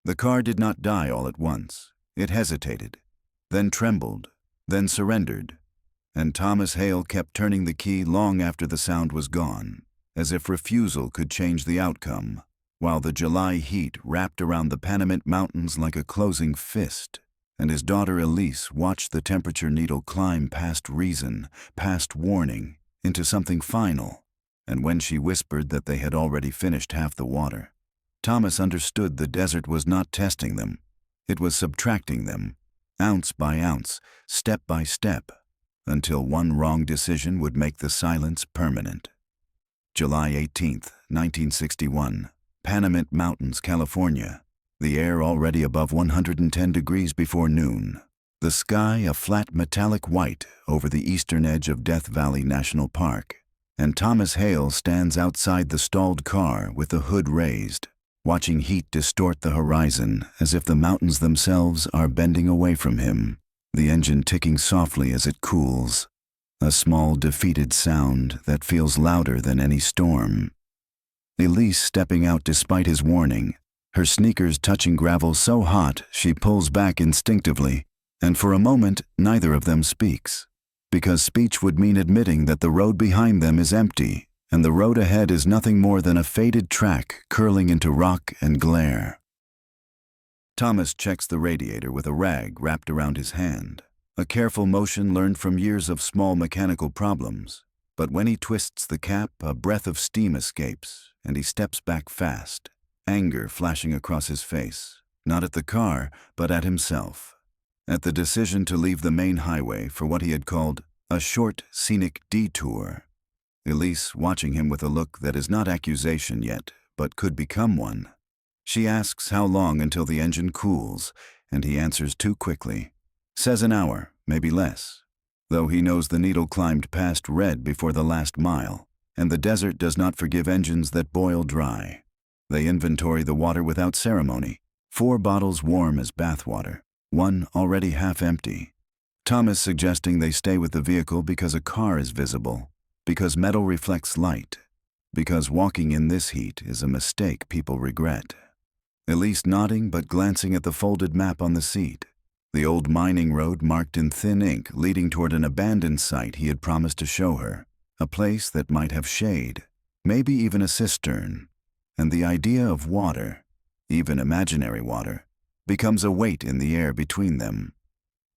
The car did not die all at once. It hesitated, then trembled, then surrendered, and Thomas Hale kept turning the key long after the sound was gone, as if refusal could change the outcome, while the July heat wrapped around the Panamint Mountains like a closing fist, and his daughter Elise watched the temperature needle climb past reason, past warning, into something final, and when she whispered that they had already finished half the water, Thomas understood the desert was not testing them. It was subtracting them, ounce by ounce, step by step, until one wrong decision would make the silence permanent. July 18th, 1961, Panamint Mountains, California. The air already above 110 degrees before noon. The sky a flat metallic white over the eastern edge of Death Valley National Park. And Thomas Hale stands outside the stalled car with the hood raised, watching heat distort the horizon as if the mountains themselves are bending away from him, the engine ticking softly as it cools, a small defeated sound that feels louder than any storm. Elise stepping out despite his warning, her sneakers touching gravel so hot she pulls back instinctively, and for a moment neither of them speaks, because speech would mean admitting that the road behind them is empty, and the road ahead is nothing more than a faded track curling into rock and glare. Thomas checks the radiator with a rag wrapped around his hand, a careful motion learned from years of small mechanical problems. But when he twists the cap, a breath of steam escapes, and he steps back fast, anger flashing across his face, not at the car, but at himself, at the decision to leave the main highway for what he had called a short, scenic detour. Elise watching him with a look that is not accusation yet, but could become one. She asks how long until the engine cools, and he answers too quickly. Says an hour, maybe less, though he knows the needle climbed past red before the last mile, and the desert does not forgive engines that boil dry. They inventory the water without ceremony, 4 bottles warm as bathwater, 1 already half empty. Thomas suggesting they stay with the vehicle because a car is visible, because metal reflects light, because walking in this heat is a mistake people regret. Elise nodding but glancing at the folded map on the seat, the old mining road marked in thin ink leading toward an abandoned site he had promised to show her, a place that might have shade, maybe even a cistern, and the idea of water, even imaginary water, becomes a weight in the air between them.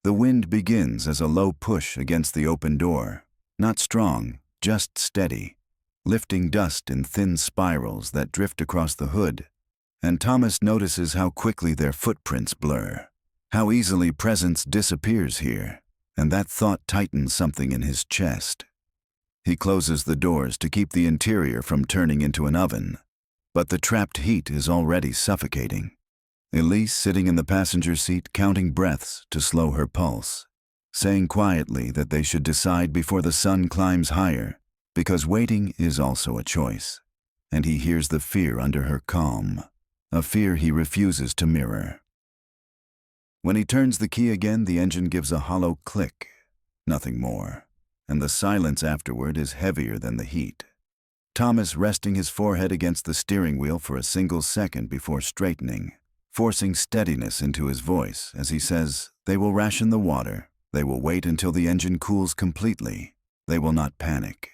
The wind begins as a low push against the open door, not strong, just steady, lifting dust in thin spirals that drift across the hood, and Thomas notices how quickly their footprints blur, how easily presence disappears here, and that thought tightens something in his chest. He closes the doors to keep the interior from turning into an oven, but the trapped heat is already suffocating. Elise sitting in the passenger seat counting breaths to slow her pulse, saying quietly that they should decide before the sun climbs higher, because waiting is also a choice, and he hears the fear under her calm, a fear he refuses to mirror. When he turns the key again, the engine gives a hollow click, nothing more, and the silence afterward is heavier than the heat. Thomas resting his forehead against the steering wheel for a single second before straightening, forcing steadiness into his voice as he says, "They will ration the water. They will wait until the engine cools completely. They will not panic."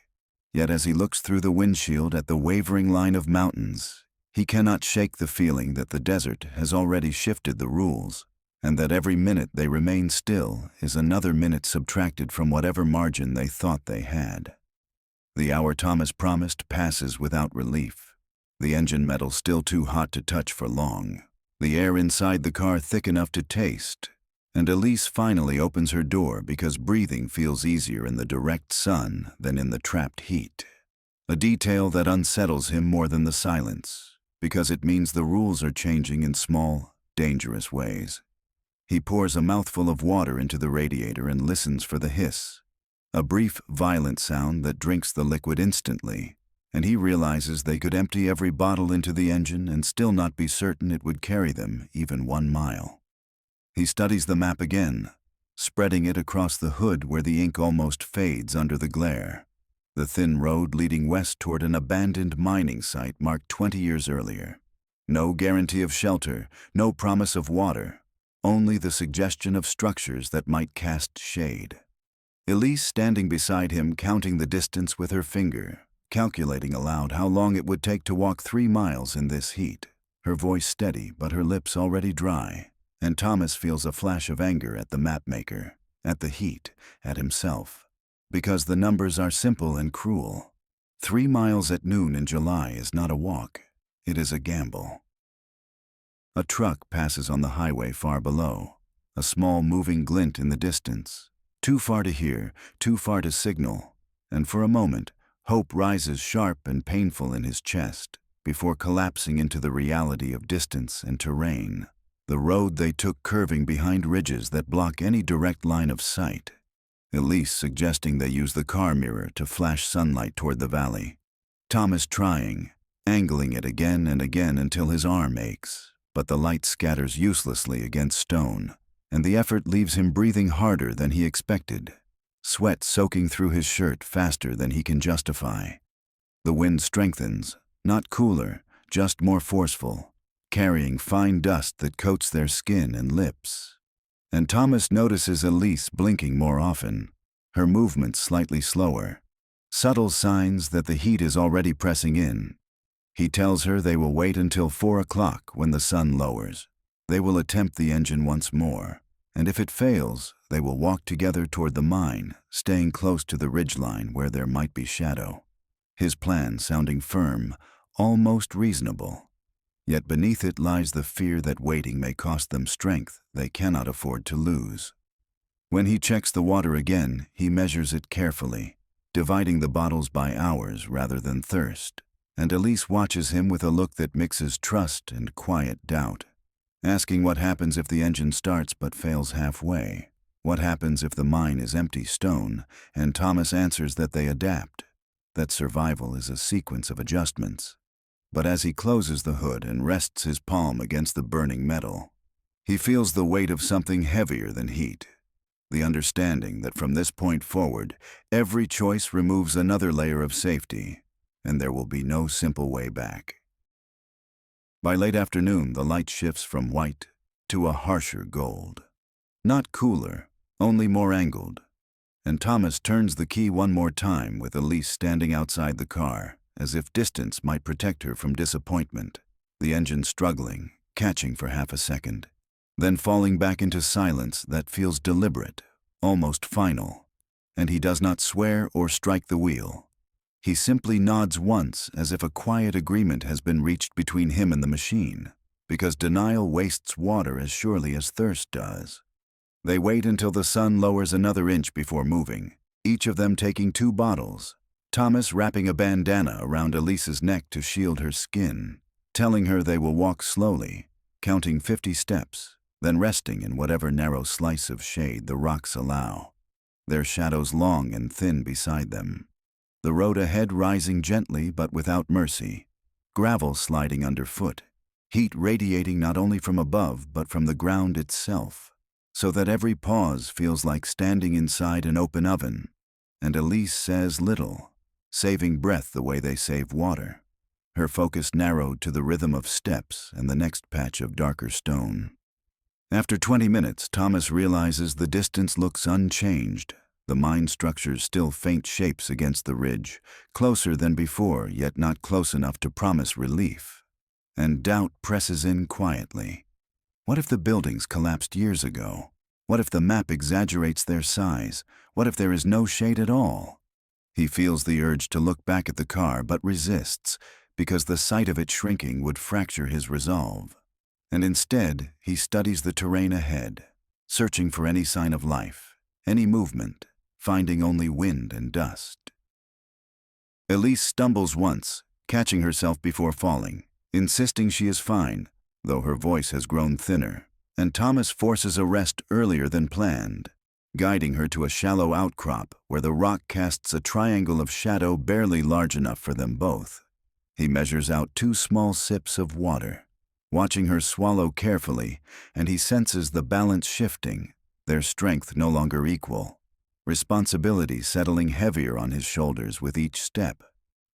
Yet as he looks through the windshield at the wavering line of mountains, he cannot shake the feeling that the desert has already shifted the rules, and that every minute they remain still is another minute subtracted from whatever margin they thought they had. The hour Thomas promised passes without relief, the engine metal still too hot to touch for long, the air inside the car thick enough to taste, and Elise finally opens her door because breathing feels easier in the direct sun than in the trapped heat, a detail that unsettles him more than the silence, because it means the rules are changing in small, dangerous ways. He pours a mouthful of water into the radiator and listens for the hiss, a brief, violent sound that drinks the liquid instantly, and he realizes they could empty every bottle into the engine and still not be certain it would carry them even 1 mile. He studies the map again, spreading it across the hood where the ink almost fades under the glare, the thin road leading west toward an abandoned mining site marked 20 years earlier. No guarantee of shelter, no promise of water, only the suggestion of structures that might cast shade. Elise standing beside him, counting the distance with her finger, calculating aloud how long it would take to walk 3 miles in this heat, her voice steady but her lips already dry, and Thomas feels a flash of anger at the mapmaker, at the heat, at himself. Because the numbers are simple and cruel. 3 miles at noon in July is not a walk, it is a gamble. A truck passes on the highway far below, a small moving glint in the distance. Too far to hear, too far to signal, and for a moment, hope rises sharp and painful in his chest, before collapsing into the reality of distance and terrain. The road they took curving behind ridges that block any direct line of sight. Elise suggesting they use the car mirror to flash sunlight toward the valley. Thomas trying, angling it again and again until his arm aches, but the light scatters uselessly against stone, and the effort leaves him breathing harder than he expected, sweat soaking through his shirt faster than he can justify. The wind strengthens, not cooler, just more forceful, carrying fine dust that coats their skin and lips. And Thomas notices Elise blinking more often, her movements slightly slower, subtle signs that the heat is already pressing in. He tells her they will wait until 4 o'clock when the sun lowers. They will attempt the engine once more, and if it fails, they will walk together toward the mine, staying close to the ridgeline where there might be shadow. His plan sounding firm, almost reasonable. Yet beneath it lies the fear that waiting may cost them strength they cannot afford to lose. When he checks the water again, he measures it carefully, dividing the bottles by hours rather than thirst, and Elise watches him with a look that mixes trust and quiet doubt. Asking what happens if the engine starts but fails halfway. What happens if the mine is empty stone, and Thomas answers that they adapt, that survival is a sequence of adjustments. But as he closes the hood and rests his palm against the burning metal, he feels the weight of something heavier than heat, the understanding that from this point forward, every choice removes another layer of safety, and there will be no simple way back. By late afternoon, the light shifts from white to a harsher gold. Not cooler, only more angled. And Thomas turns the key one more time with Elise standing outside the car, as if distance might protect her from disappointment, the engine struggling, catching for half a second, then falling back into silence that feels deliberate, almost final, and he does not swear or strike the wheel. He simply nods once as if a quiet agreement has been reached between him and the machine, because denial wastes water as surely as thirst does. They wait until the sun lowers another inch before moving, each of them taking 2 bottles, Thomas wrapping a bandana around Elise's neck to shield her skin, telling her they will walk slowly, counting 50 steps, then resting in whatever narrow slice of shade the rocks allow, their shadows long and thin beside them. The road ahead rising gently but without mercy, gravel sliding underfoot, heat radiating not only from above but from the ground itself, so that every pause feels like standing inside an open oven, and Elise says little, saving breath the way they save water, her focus narrowed to the rhythm of steps and the next patch of darker stone. After 20 minutes, Thomas realizes the distance looks unchanged. The mine structures still faint shapes against the ridge, closer than before, yet not close enough to promise relief. And doubt presses in quietly. What if the buildings collapsed years ago? What if the map exaggerates their size? What if there is no shade at all? He feels the urge to look back at the car, but resists, because the sight of it shrinking would fracture his resolve. And instead, he studies the terrain ahead, searching for any sign of life, any movement, finding only wind and dust. Elise stumbles once, catching herself before falling, insisting she is fine, though her voice has grown thinner, and Thomas forces a rest earlier than planned, guiding her to a shallow outcrop where the rock casts a triangle of shadow barely large enough for them both. He measures out 2 small sips of water, watching her swallow carefully, and he senses the balance shifting, their strength no longer equal. Responsibility settling heavier on his shoulders with each step,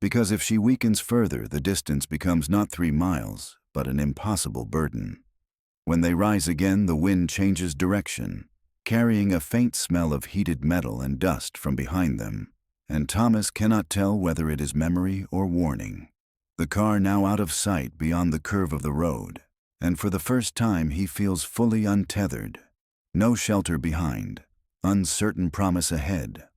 because if she weakens further, the distance becomes not 3 miles, but an impossible burden. When they rise again, the wind changes direction, carrying a faint smell of heated metal and dust from behind them, and Thomas cannot tell whether it is memory or warning. The car now out of sight beyond the curve of the road, and for the first time he feels fully untethered. No shelter behind, uncertain promise ahead.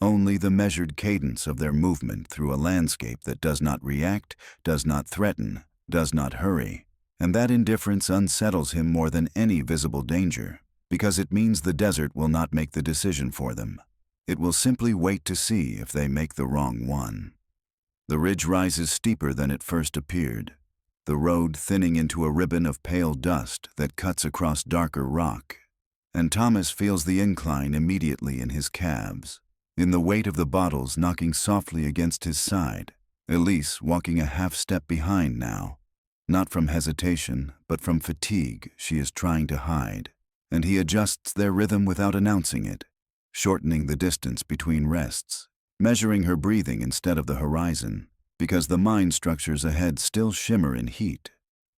Only the measured cadence of their movement through a landscape that does not react, does not threaten, does not hurry. And that indifference unsettles him more than any visible danger, because it means the desert will not make the decision for them. It will simply wait to see if they make the wrong one. The ridge rises steeper than it first appeared, the road thinning into a ribbon of pale dust that cuts across darker rock. And Thomas feels the incline immediately in his calves, in the weight of the bottles knocking softly against his side. Elise walking a half-step behind now. Not from hesitation, but from fatigue she is trying to hide, and he adjusts their rhythm without announcing it, shortening the distance between rests, measuring her breathing instead of the horizon, because the mind structures ahead still shimmer in heat.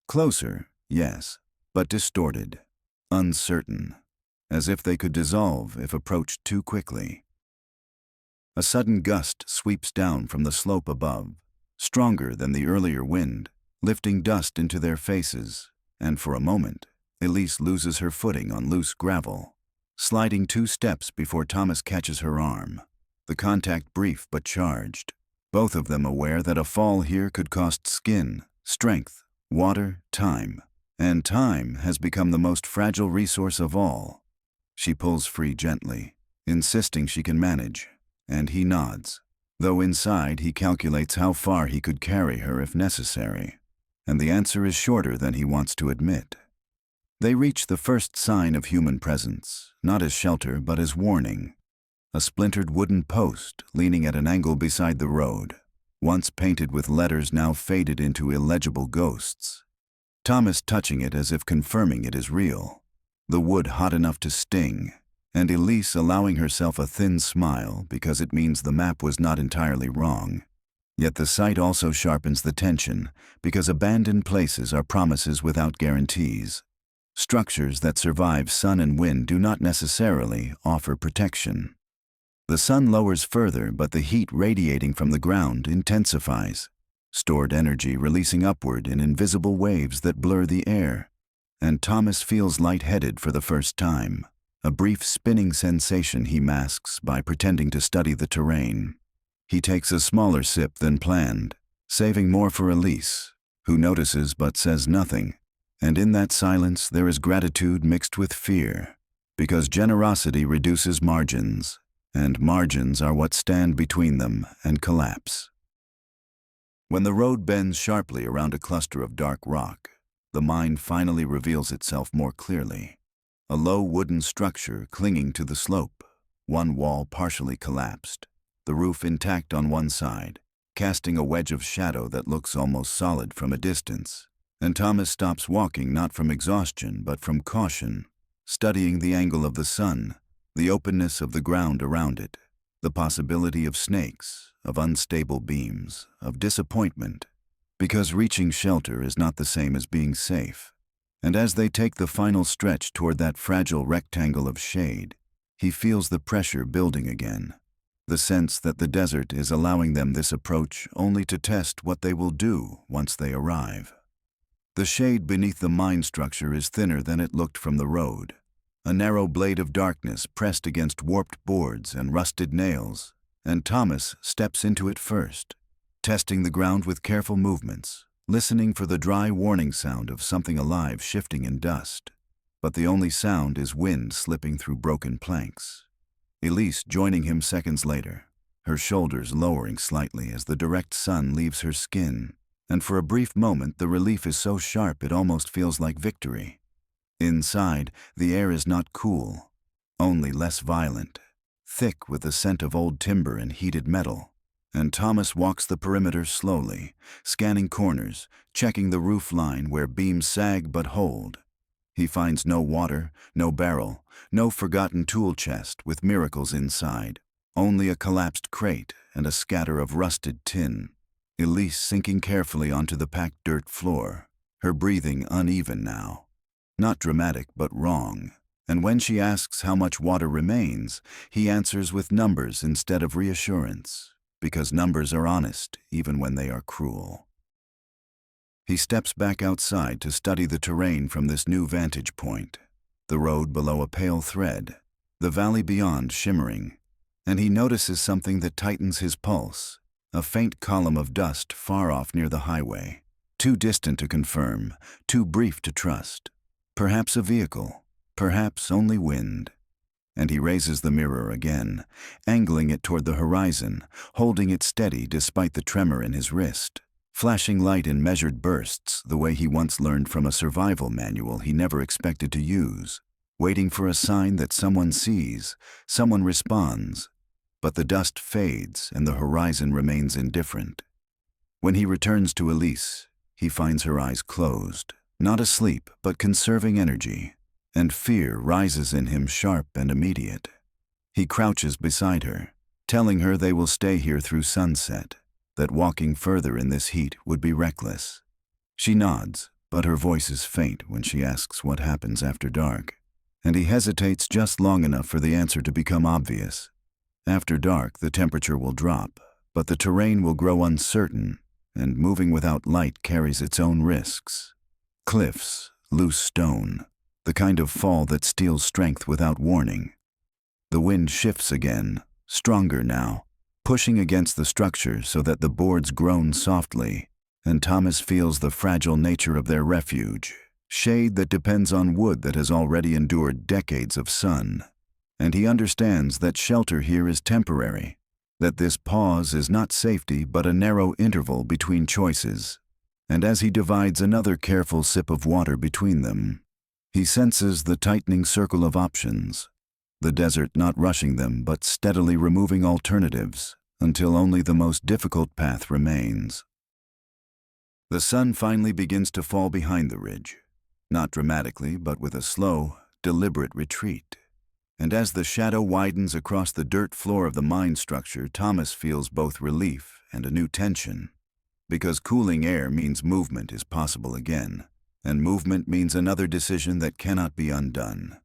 Closer, yes, but distorted, uncertain, as if they could dissolve if approached too quickly. A sudden gust sweeps down from the slope above, stronger than the earlier wind, lifting dust into their faces, and for a moment, Elise loses her footing on loose gravel, sliding 2 steps before Thomas catches her arm. The contact brief but charged, both of them aware that a fall here could cost skin, strength, water, time, and time has become the most fragile resource of all. She pulls free gently, insisting she can manage, and he nods, though inside he calculates how far he could carry her if necessary. And the answer is shorter than he wants to admit. They reach the first sign of human presence, not as shelter but as warning. A splintered wooden post leaning at an angle beside the road, once painted with letters now faded into illegible ghosts. Thomas touching it as if confirming it is real, the wood hot enough to sting, and Elise allowing herself a thin smile because it means the map was not entirely wrong. Yet the sight also sharpens the tension, because abandoned places are promises without guarantees. Structures that survive sun and wind do not necessarily offer protection. The sun lowers further, but the heat radiating from the ground intensifies, stored energy releasing upward in invisible waves that blur the air. And Thomas feels lightheaded for the first time, a brief spinning sensation he masks by pretending to study the terrain. He takes a smaller sip than planned, saving more for Elise, who notices but says nothing. And in that silence there is gratitude mixed with fear, because generosity reduces margins, and margins are what stand between them and collapse. When the road bends sharply around a cluster of dark rock, the mind finally reveals itself more clearly. A low wooden structure clinging to the slope, one wall partially collapsed, the roof intact on one side, casting a wedge of shadow that looks almost solid from a distance. And Thomas stops walking not from exhaustion but from caution, studying the angle of the sun, the openness of the ground around it, the possibility of snakes, of unstable beams, of disappointment, because reaching shelter is not the same as being safe. And as they take the final stretch toward that fragile rectangle of shade, he feels the pressure building again. The sense that the desert is allowing them this approach only to test what they will do once they arrive. The shade beneath the mine structure is thinner than it looked from the road, a narrow blade of darkness pressed against warped boards and rusted nails, and Thomas steps into it first, testing the ground with careful movements, listening for the dry warning sound of something alive shifting in dust. But the only sound is wind slipping through broken planks. Elise joining him seconds later, her shoulders lowering slightly as the direct sun leaves her skin, and for a brief moment the relief is so sharp it almost feels like victory. Inside, the air is not cool, only less violent, thick with the scent of old timber and heated metal, and Thomas walks the perimeter slowly, scanning corners, checking the roof line where beams sag but hold. He finds no water, no barrel, no forgotten tool chest with miracles inside, only a collapsed crate and a scatter of rusted tin. Elise sinking carefully onto the packed dirt floor, her breathing uneven now. Not dramatic, but wrong. And when she asks how much water remains, he answers with numbers instead of reassurance, because numbers are honest even when they are cruel. He steps back outside to study the terrain from this new vantage point, the road below a pale thread, the valley beyond shimmering, and he notices something that tightens his pulse, a faint column of dust far off near the highway, too distant to confirm, too brief to trust. Perhaps a vehicle, perhaps only wind. And he raises the mirror again, angling it toward the horizon, holding it steady despite the tremor in his wrist, flashing light in measured bursts the way he once learned from a survival manual he never expected to use, waiting for a sign that someone sees, someone responds. But the dust fades and the horizon remains indifferent. When he returns to Elise, he finds her eyes closed, not asleep but conserving energy, and fear rises in him sharp and immediate. He crouches beside her, telling her they will stay here through sunset, that walking further in this heat would be reckless. She nods, but her voice is faint when she asks what happens after dark, and he hesitates just long enough for the answer to become obvious. After dark, the temperature will drop, but the terrain will grow uncertain, and moving without light carries its own risks. Cliffs, loose stone, the kind of fall that steals strength without warning. The wind shifts again, stronger now, pushing against the structure so that the boards groan softly, and Thomas feels the fragile nature of their refuge, shade that depends on wood that has already endured decades of sun. And he understands that shelter here is temporary, that this pause is not safety but a narrow interval between choices. And as he divides another careful sip of water between them, he senses the tightening circle of options, the desert not rushing them but steadily removing alternatives until only the most difficult path remains. The sun finally begins to fall behind the ridge, not dramatically but with a slow, deliberate retreat. And as the shadow widens across the dirt floor of the mine structure, Thomas feels both relief and a new tension, because cooling air means movement is possible again, and movement means another decision that cannot be undone.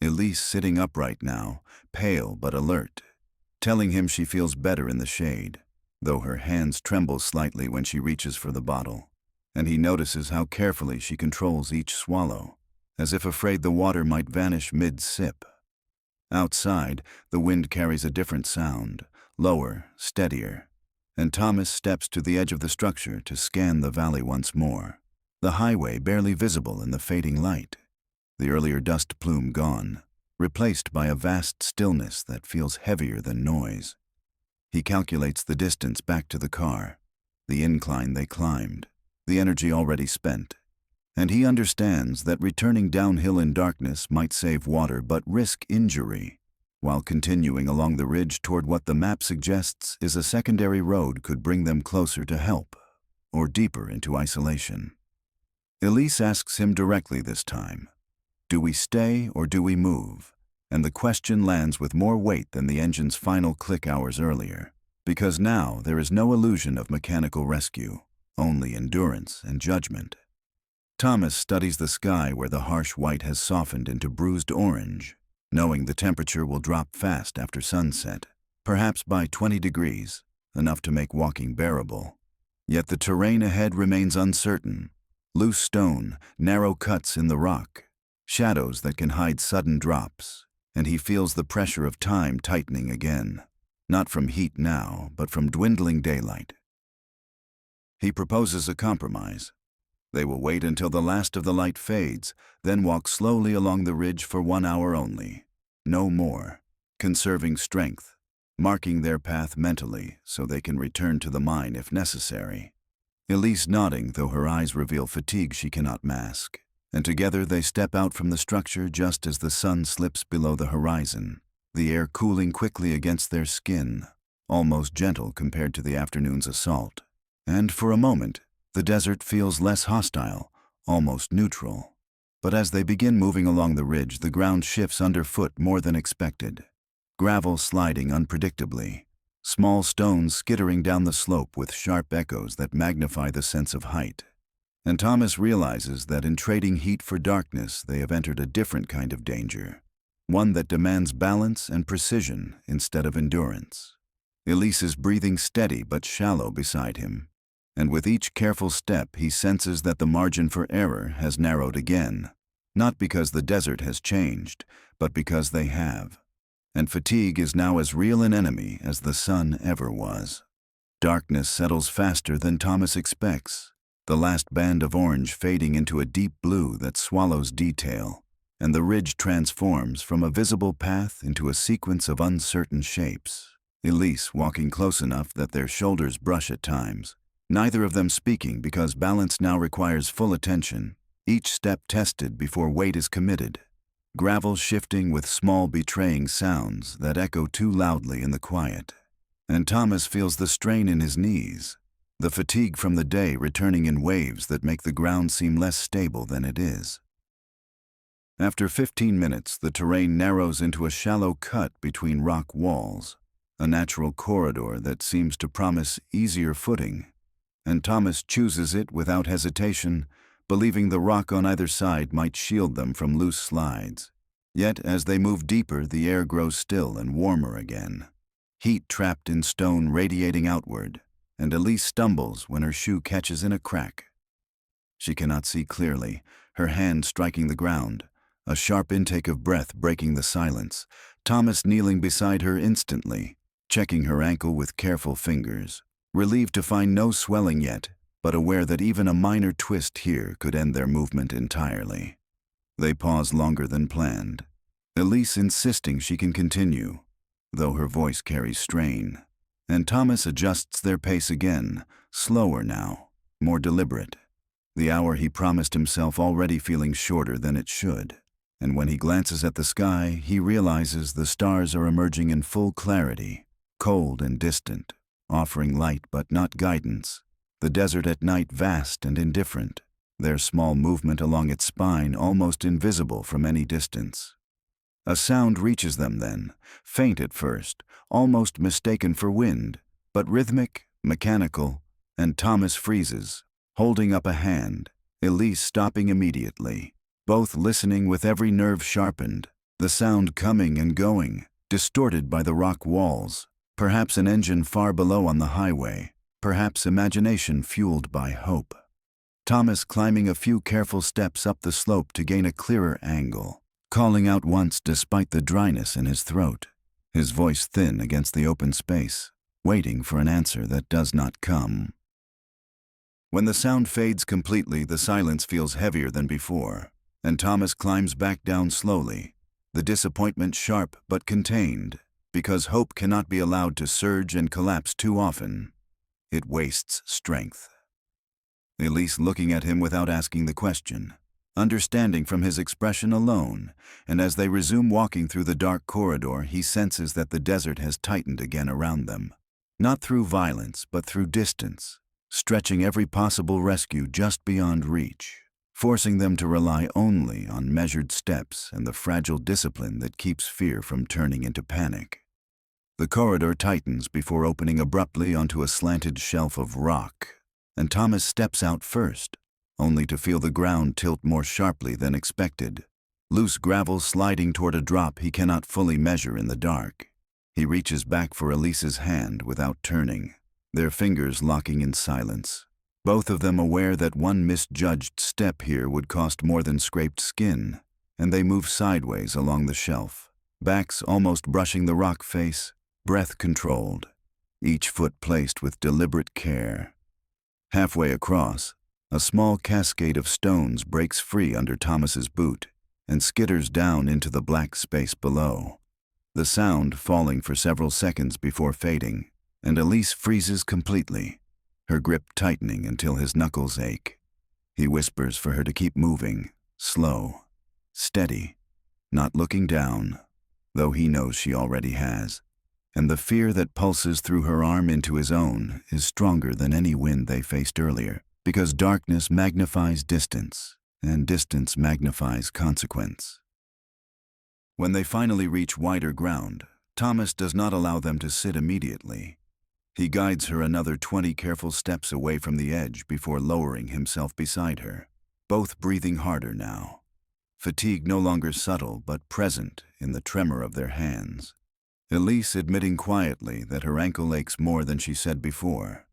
Elise sitting upright now, pale but alert, telling him she feels better in the shade, though her hands tremble slightly when she reaches for the bottle, and he notices how carefully she controls each swallow, as if afraid the water might vanish mid-sip. Outside, the wind carries a different sound, lower, steadier, and Thomas steps to the edge of the structure to scan the valley once more, the highway barely visible in the fading light, the earlier dust plume gone, replaced by a vast stillness that feels heavier than noise. He calculates the distance back to the car, the incline they climbed, the energy already spent, and he understands that returning downhill in darkness might save water but risk injury, while continuing along the ridge toward what the map suggests is a secondary road could bring them closer to help, or deeper into isolation. Elise asks him directly this time, "Do we stay or do we move?" And the question lands with more weight than the engine's final click hours earlier, because now there is no illusion of mechanical rescue, only endurance and judgment. Thomas studies the sky where the harsh white has softened into bruised orange, knowing the temperature will drop fast after sunset, perhaps by 20 degrees, enough to make walking bearable. Yet the terrain ahead remains uncertain, loose stone, narrow cuts in the rock, shadows that can hide sudden drops, and he feels the pressure of time tightening again, not from heat now, but from dwindling daylight. He proposes a compromise. They will wait until the last of the light fades, then walk slowly along the ridge for 1 hour only, no more, conserving strength, marking their path mentally so they can return to the mine if necessary. Elise nodding, though her eyes reveal fatigue she cannot mask, and together they step out from the structure just as the sun slips below the horizon, the air cooling quickly against their skin, almost gentle compared to the afternoon's assault. And for a moment, the desert feels less hostile, almost neutral. But as they begin moving along the ridge, the ground shifts underfoot more than expected. Gravel sliding unpredictably, small stones skittering down the slope with sharp echoes that magnify the sense of height. And Thomas realizes that in trading heat for darkness, they have entered a different kind of danger, one that demands balance and precision instead of endurance. Elise is breathing steady but shallow beside him, and with each careful step he senses that the margin for error has narrowed again, not because the desert has changed, but because they have. And fatigue is now as real an enemy as the sun ever was. Darkness settles faster than Thomas expects, the last band of orange fading into a deep blue that swallows detail, and the ridge transforms from a visible path into a sequence of uncertain shapes. Elise walking close enough that their shoulders brush at times, neither of them speaking because balance now requires full attention, each step tested before weight is committed. Gravel shifting with small betraying sounds that echo too loudly in the quiet. And Thomas feels the strain in his knees, the fatigue from the day returning in waves that make the ground seem less stable than it is. After 15 minutes, the terrain narrows into a shallow cut between rock walls, a natural corridor that seems to promise easier footing, and Thomas chooses it without hesitation, believing the rock on either side might shield them from loose slides. Yet as they move deeper, the air grows still and warmer again, heat trapped in stone radiating outward, and Elise stumbles when her shoe catches in a crack. She cannot see clearly, her hand striking the ground, a sharp intake of breath breaking the silence, Thomas kneeling beside her instantly, checking her ankle with careful fingers, relieved to find no swelling yet, but aware that even a minor twist here could end their movement entirely. They pause longer than planned, Elise insisting she can continue, though her voice carries strain, and Thomas adjusts their pace again, slower now, more deliberate, the hour he promised himself already feeling shorter than it should. And when he glances at the sky, he realizes the stars are emerging in full clarity, cold and distant, offering light but not guidance. The desert at night vast and indifferent, their small movement along its spine almost invisible from any distance. A sound reaches them then, faint at first, almost mistaken for wind, but rhythmic, mechanical, and Thomas freezes, holding up a hand, Elise stopping immediately, both listening with every nerve sharpened, the sound coming and going, distorted by the rock walls, perhaps an engine far below on the highway, perhaps imagination fueled by hope. Thomas climbing a few careful steps up the slope to gain a clearer angle, calling out once despite the dryness in his throat, his voice thin against the open space, waiting for an answer that does not come. When the sound fades completely, the silence feels heavier than before, and Thomas climbs back down slowly, the disappointment sharp but contained, because hope cannot be allowed to surge and collapse too often. It wastes strength. Elise looking at him without asking the question, understanding from his expression alone, and as they resume walking through the dark corridor, he senses that the desert has tightened again around them, not through violence but through distance, stretching every possible rescue just beyond reach, forcing them to rely only on measured steps and the fragile discipline that keeps fear from turning into panic. The corridor tightens before opening abruptly onto a slanted shelf of rock, and Thomas steps out first, only to feel the ground tilt more sharply than expected, loose gravel sliding toward a drop he cannot fully measure in the dark. He reaches back for Elise's hand without turning, their fingers locking in silence, both of them aware that one misjudged step here would cost more than scraped skin, and they move sideways along the shelf, backs almost brushing the rock face, breath controlled, each foot placed with deliberate care. Halfway across, a small cascade of stones breaks free under Thomas's boot and skitters down into the black space below, the sound falling for several seconds before fading, and Elise freezes completely, her grip tightening until his knuckles ache. He whispers for her to keep moving, slow, steady, not looking down, though he knows she already has, and the fear that pulses through her arm into his own is stronger than any wind they faced earlier, because darkness magnifies distance, and distance magnifies consequence. When they finally reach wider ground, Thomas does not allow them to sit immediately. He guides her another 20 careful steps away from the edge before lowering himself beside her, both breathing harder now. Fatigue no longer subtle but present in the tremor of their hands. Elise admitting quietly that her ankle aches more than she said before.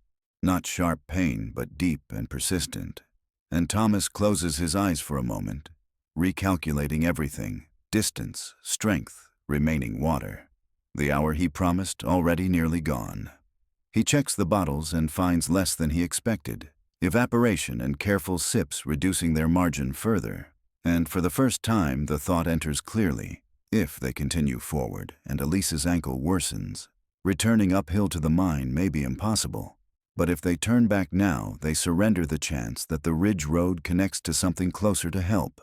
Not sharp pain, but deep and persistent. And Thomas closes his eyes for a moment, recalculating everything: distance, strength, remaining water. The hour he promised already nearly gone. He checks the bottles and finds less than he expected, evaporation and careful sips reducing their margin further. And for the first time the thought enters clearly: if they continue forward and Elise's ankle worsens, returning uphill to the mine may be impossible. But if they turn back now, they surrender the chance that the ridge road connects to something closer to help.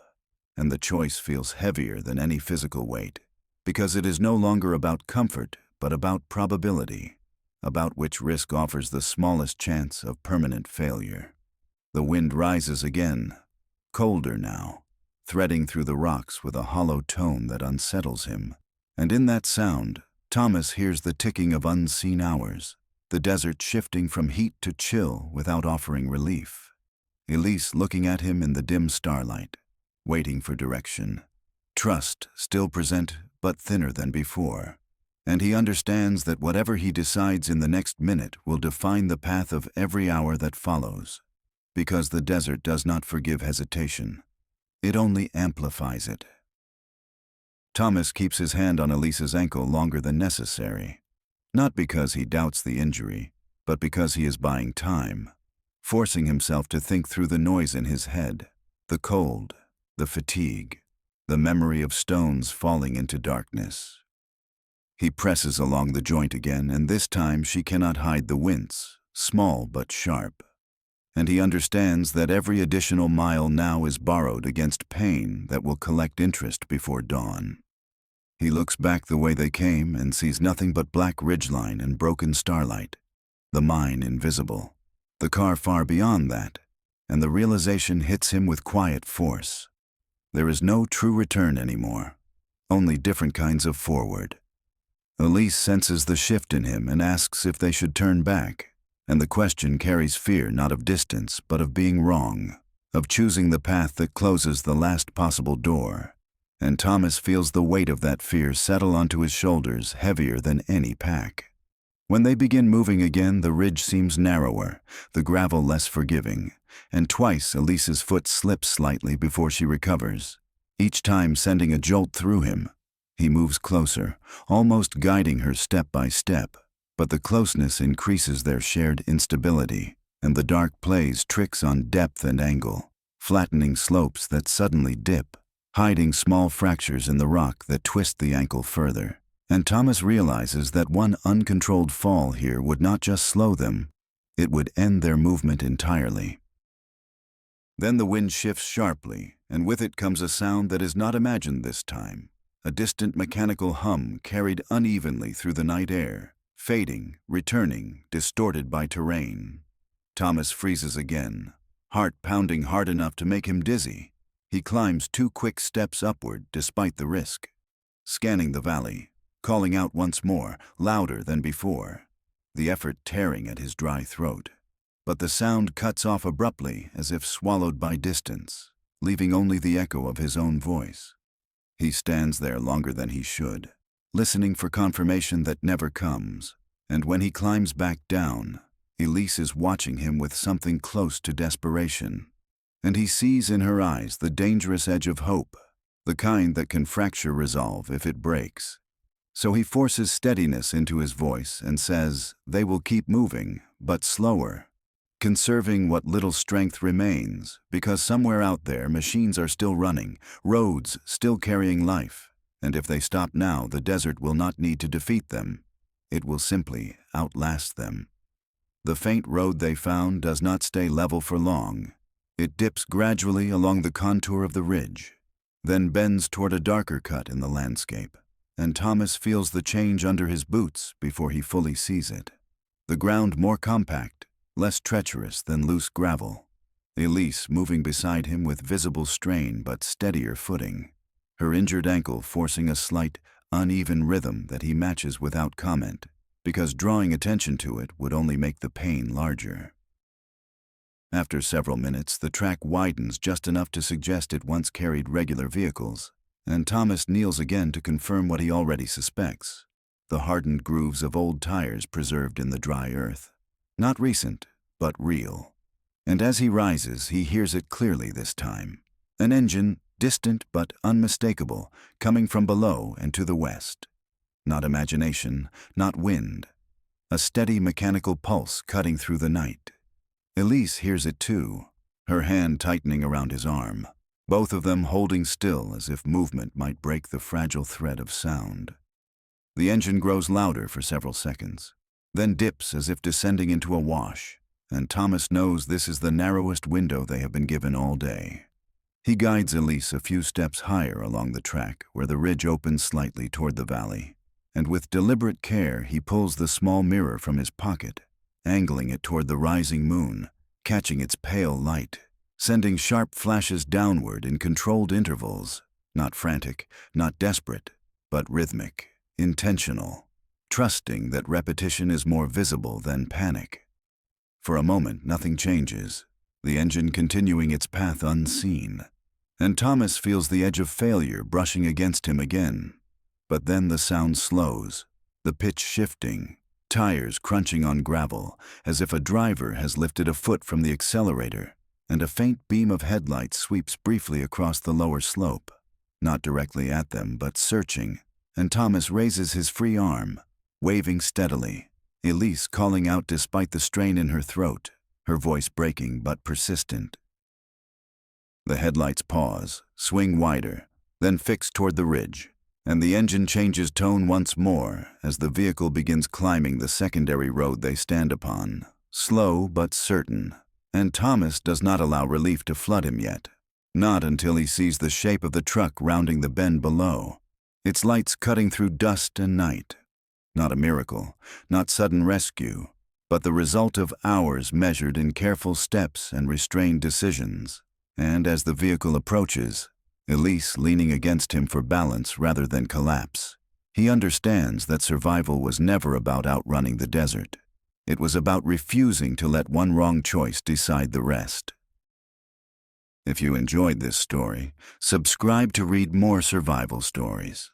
And the choice feels heavier than any physical weight, because it is no longer about comfort, but about probability, about which risk offers the smallest chance of permanent failure. The wind rises again, colder now, threading through the rocks with a hollow tone that unsettles him. And in that sound, Thomas hears the ticking of unseen hours, the desert shifting from heat to chill without offering relief. Elise looking at him in the dim starlight, waiting for direction. Trust still present, but thinner than before. And he understands that whatever he decides in the next minute will define the path of every hour that follows. Because the desert does not forgive hesitation. It only amplifies it. Thomas keeps his hand on Elise's ankle longer than necessary. Not because he doubts the injury, but because he is buying time, forcing himself to think through the noise in his head, the cold, the fatigue, the memory of stones falling into darkness. He presses along the joint again, and this time she cannot hide the wince, small but sharp. And he understands that every additional mile now is borrowed against pain that will collect interest before dawn. He looks back the way they came and sees nothing but black ridgeline and broken starlight, the mine invisible, the car far beyond that, and the realization hits him with quiet force. There is no true return anymore, only different kinds of forward. Elise senses the shift in him and asks if they should turn back, and the question carries fear not of distance but of being wrong, of choosing the path that closes the last possible door. And Thomas feels the weight of that fear settle onto his shoulders, heavier than any pack. When they begin moving again, the ridge seems narrower, the gravel less forgiving, and twice Elise's foot slips slightly before she recovers, each time sending a jolt through him. He moves closer, almost guiding her step by step, but the closeness increases their shared instability, and the dark plays tricks on depth and angle, flattening slopes that suddenly dip, hiding small fractures in the rock that twist the ankle further. And Thomas realizes that one uncontrolled fall here would not just slow them, it would end their movement entirely. Then the wind shifts sharply, and with it comes a sound that is not imagined this time, a distant mechanical hum carried unevenly through the night air, fading, returning, distorted by terrain. Thomas freezes again, heart pounding hard enough to make him dizzy. He climbs 2 quick steps upward despite the risk, scanning the valley, calling out once more, louder than before, the effort tearing at his dry throat. But the sound cuts off abruptly as if swallowed by distance, leaving only the echo of his own voice. He stands there longer than he should, listening for confirmation that never comes, and when he climbs back down, Elise is watching him with something close to desperation. And he sees in her eyes the dangerous edge of hope, the kind that can fracture resolve if it breaks. So he forces steadiness into his voice and says, they will keep moving, but slower, conserving what little strength remains, because somewhere out there machines are still running, roads still carrying life, and if they stop now, the desert will not need to defeat them. It will simply outlast them. The faint road they found does not stay level for long. It dips gradually along the contour of the ridge, then bends toward a darker cut in the landscape, and Thomas feels the change under his boots before he fully sees it. The ground more compact, less treacherous than loose gravel. Elise moving beside him with visible strain but steadier footing, her injured ankle forcing a slight, uneven rhythm that he matches without comment. because drawing attention to it would only make the pain larger. After several minutes, the track widens just enough to suggest it once carried regular vehicles, and Thomas kneels again to confirm what he already suspects: the hardened grooves of old tires preserved in the dry earth. Not recent, but real. And as he rises, he hears it clearly this time. An engine, distant but unmistakable, coming from below and to the west. Not imagination, not wind. A steady mechanical pulse cutting through the night. Elise hears it too, her hand tightening around his arm, both of them holding still as if movement might break the fragile thread of sound. The engine grows louder for several seconds, then dips as if descending into a wash, and Thomas knows this is the narrowest window they have been given all day. He guides Elise a few steps higher along the track where the ridge opens slightly toward the valley, and with deliberate care he pulls the small mirror from his pocket, angling it toward the rising moon, catching its pale light, sending sharp flashes downward in controlled intervals, not frantic, not desperate, but rhythmic, intentional, trusting that repetition is more visible than panic. For a moment, nothing changes, the engine continuing its path unseen, and Thomas feels the edge of failure brushing against him again. But then the sound slows, the pitch shifting, tires crunching on gravel, as if a driver has lifted a foot from the accelerator, and a faint beam of headlight sweeps briefly across the lower slope, not directly at them, but searching, and Thomas raises his free arm, waving steadily, Elise calling out despite the strain in her throat, her voice breaking but persistent. The headlights pause, swing wider, then fix toward the ridge, and the engine changes tone once more as the vehicle begins climbing the secondary road they stand upon, slow but certain, and Thomas does not allow relief to flood him yet, not until he sees the shape of the truck rounding the bend below, its lights cutting through dust and night. Not a miracle, not sudden rescue, but the result of hours measured in careful steps and restrained decisions. And as the vehicle approaches, Elise leaning against him for balance rather than collapse, he understands that survival was never about outrunning the desert. It was about refusing to let one wrong choice decide the rest. If you enjoyed this story, subscribe to read more survival stories.